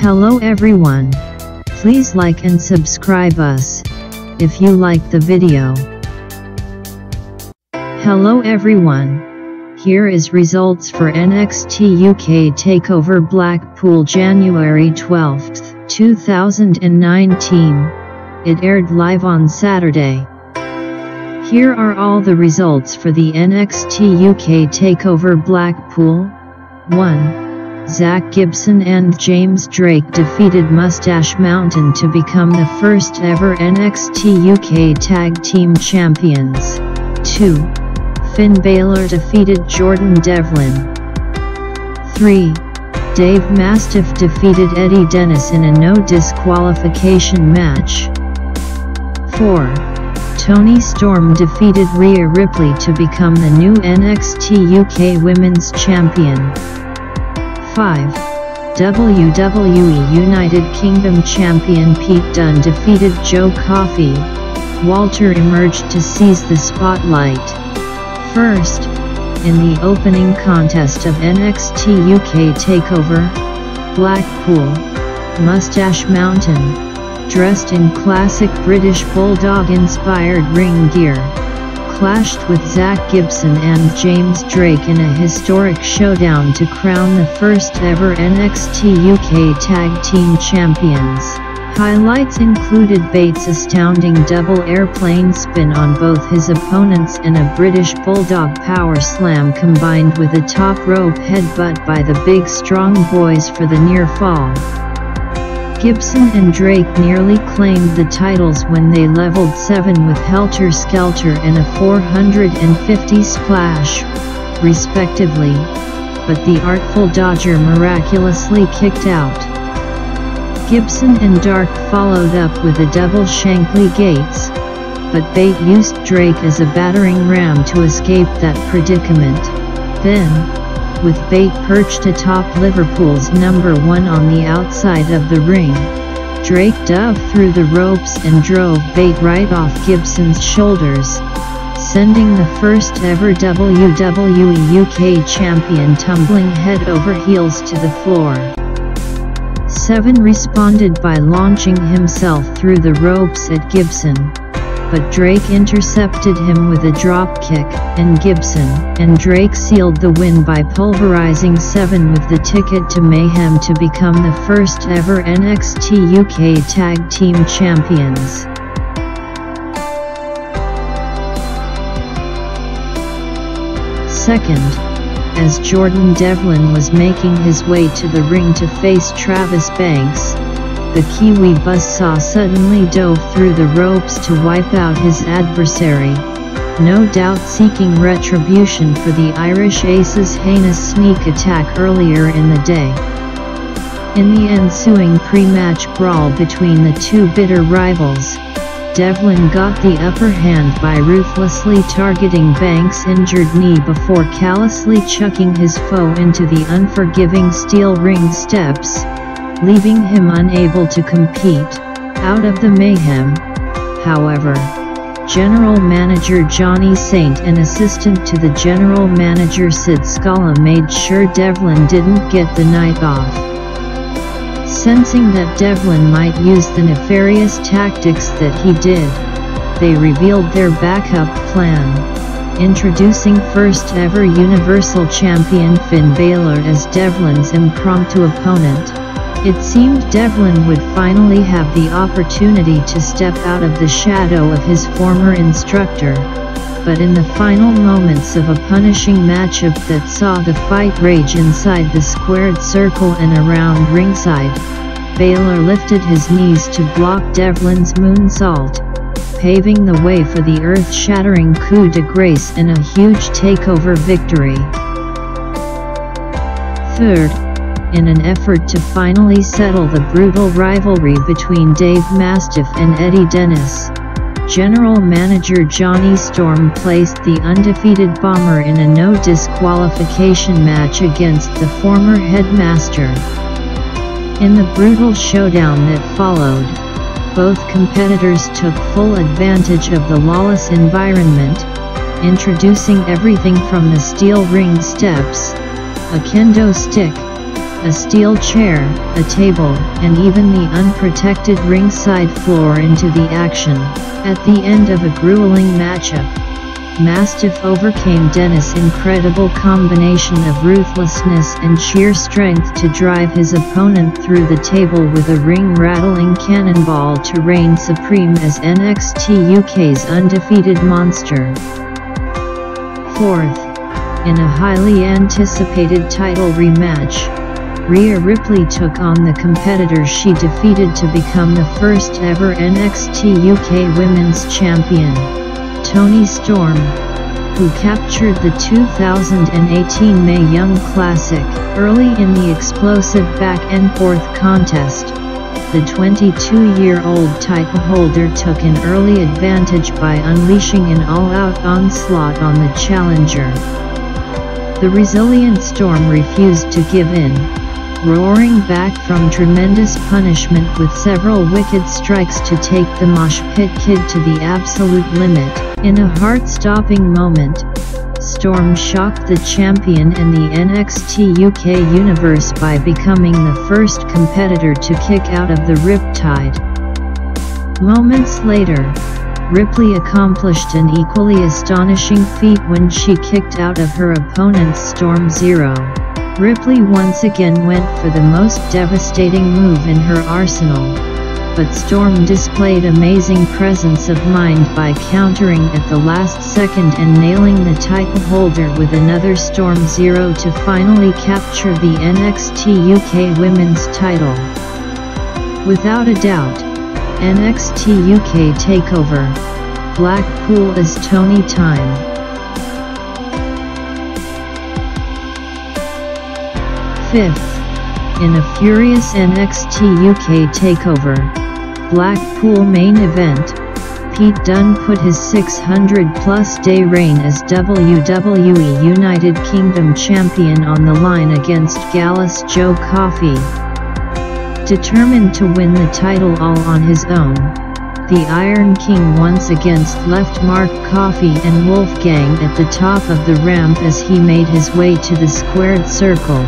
Hello everyone. Please like and subscribe us if you like the video. Hello everyone. Here is results for NXT UK TakeOver Blackpool January 12, 2019. It aired live on Saturday. Here are all the results for the NXT UK TakeOver Blackpool. 1. Zach Gibson and James Drake defeated Moustache Mountain to become the first ever NXT UK Tag Team Champions. 2. Finn Balor defeated Jordan Devlin. 3. Dave Mastiff defeated Eddie Dennis in a no disqualification match. 4. Toni Storm defeated Rhea Ripley to become the new NXT UK Women's Champion. 5. WWE United Kingdom Champion Pete Dunne defeated Joe Coffey. Walter emerged to seize the spotlight. First, in the opening contest of NXT UK TakeOver Blackpool, Moustache Mountain, dressed in classic British Bulldog-inspired ring gear, clashed with Zach Gibson and James Drake in a historic showdown to crown the first ever NXT UK Tag Team Champions. Highlights included Bates' astounding double airplane spin on both his opponents and a British Bulldog power slam combined with a top rope headbutt by the Big Strong Boys for the near fall. Gibson and Drake nearly claimed the titles when they leveled 7 with Helter Skelter and a 450 splash, respectively, but the Artful Dodger miraculously kicked out. Gibson and Dark followed up with a double Shankly Gates, but Bate used Drake as a battering ram to escape that predicament. Then, with Bate perched atop Liverpool's number 1 on the outside of the ring, Drake dove through the ropes and drove Bate right off Gibson's shoulders, sending the first ever WWE UK champion tumbling head over heels to the floor. 7 responded by launching himself through the ropes at Gibson, but Drake intercepted him with a drop kick, and Gibson and Drake sealed the win by pulverizing 7 with the ticket to Mayhem to become the first ever NXT UK Tag Team Champions. Second, as Jordan Devlin was making his way to the ring to face Travis Banks, the Kiwi buzzsaw suddenly dove through the ropes to wipe out his adversary, no doubt seeking retribution for the Irish Ace's heinous sneak attack earlier in the day. In the ensuing pre-match brawl between the two bitter rivals, Devlin got the upper hand by ruthlessly targeting Banks' injured knee before callously chucking his foe into the unforgiving steel ring steps, leaving him unable to compete. Out of the mayhem, however, General Manager Johnny Saint and assistant to the General Manager Sid Scala made sure Devlin didn't get the night off. Sensing that Devlin might use the nefarious tactics that he did, they revealed their backup plan, introducing first ever Universal Champion Finn Balor as Devlin's impromptu opponent. It seemed Devlin would finally have the opportunity to step out of the shadow of his former instructor, but in the final moments of a punishing matchup that saw the fight rage inside the squared circle and around ringside, Balor lifted his knees to block Devlin's moonsault, paving the way for the earth-shattering coup de grace and a huge takeover victory. Third, in an effort to finally settle the brutal rivalry between Dave Mastiff and Eddie Dennis, General Manager Johnny Storm placed the undefeated Bomber in a no disqualification match against the former headmaster. In the brutal showdown that followed, both competitors took full advantage of the lawless environment, introducing everything from the steel ring steps, a kendo stick, a steel chair, a table, and even the unprotected ringside floor into the action. At the end of a grueling matchup, Mastiff overcame Dennis' incredible combination of ruthlessness and sheer strength to drive his opponent through the table with a ring-rattling cannonball to reign supreme as NXT UK's undefeated monster. Fourth, in a highly anticipated title rematch, Rhea Ripley took on the competitor she defeated to become the first ever NXT UK Women's Champion, Toni Storm, who captured the 2018 Mae Young Classic. Early in the explosive back-and-forth contest, the 22-year-old title holder took an early advantage by unleashing an all-out onslaught on the challenger. The resilient Storm refused to give in, roaring back from tremendous punishment with several wicked strikes to take the Mosh Pit Kid to the absolute limit. In a heart-stopping moment, Storm shocked the champion in the NXT UK universe by becoming the first competitor to kick out of the Riptide. Moments later, Ripley accomplished an equally astonishing feat when she kicked out of her opponent's Storm Zero. Ripley once again went for the most devastating move in her arsenal, but Storm displayed amazing presence of mind by countering at the last second and nailing the title holder with another Storm Zero to finally capture the NXT UK Women's title. Without a doubt, NXT UK TakeOver Blackpool is Toni time. Fifth, in a furious NXT UK TakeOver Blackpool main event, Pete Dunne put his 600-plus day reign as WWE United Kingdom Champion on the line against Gallus Joe Coffey. Determined to win the title all on his own, the Iron King once again left Mark Coffey and Wolfgang at the top of the ramp as he made his way to the squared circle.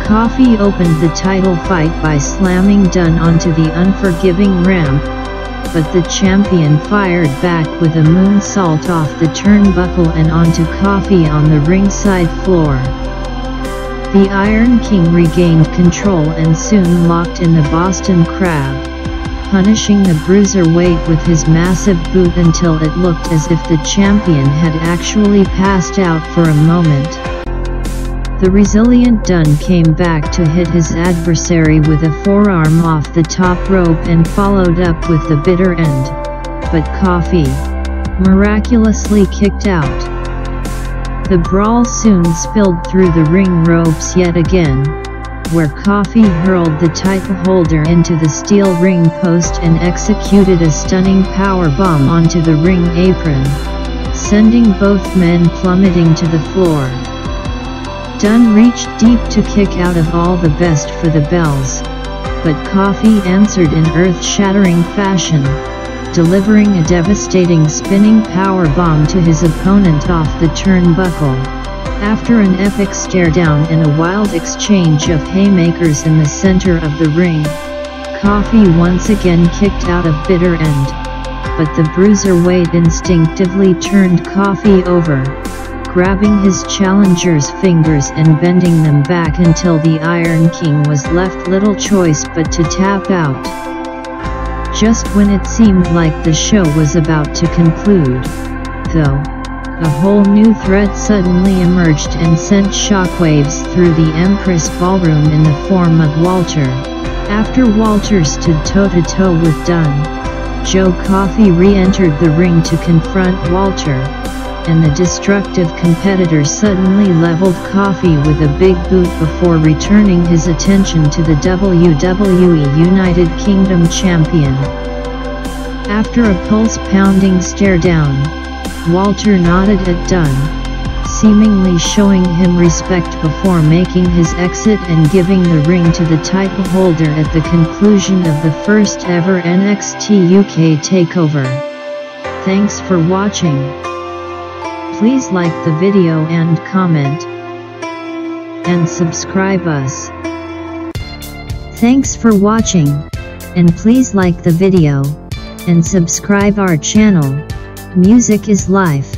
Coffey opened the title fight by slamming Dunne onto the unforgiving ramp, but the champion fired back with a moonsault off the turnbuckle and onto Coffey on the ringside floor. The Iron King regained control and soon locked in the Boston Crab, punishing the bruiserweight with his massive boot until it looked as if the champion had actually passed out for a moment. The resilient Dunne came back to hit his adversary with a forearm off the top rope and followed up with the bitter end, but Coffey miraculously kicked out. The brawl soon spilled through the ring ropes yet again, where Coffey hurled the title holder into the steel ring post and executed a stunning powerbomb onto the ring apron, sending both men plummeting to the floor. Dunne reached deep to kick out of all the best for the bells, but Coffey answered in earth-shattering fashion, delivering a devastating spinning powerbomb to his opponent off the turnbuckle. After an epic stare-down and a wild exchange of haymakers in the center of the ring, Coffey once again kicked out of bitter end, but the bruiserweight instinctively turned Coffey over, grabbing his challenger's fingers and bending them back until the Iron King was left little choice but to tap out. Just when it seemed like the show was about to conclude, though, a whole new threat suddenly emerged and sent shockwaves through the Empress Ballroom in the form of Walter. After Walter stood toe-to-toe with Dunne, Joe Coffey re-entered the ring to confront Walter, and the destructive competitor suddenly leveled Coffey with a big boot before returning his attention to the WWE United Kingdom Champion. After a pulse-pounding stare-down, Walter nodded at Dunne, seemingly showing him respect before making his exit and giving the ring to the title holder at the conclusion of the first ever NXT UK TakeOver. Thanks for watching. Please like the video and comment, and subscribe us. Thanks for watching, and please like the video, and subscribe our channel. Music is life.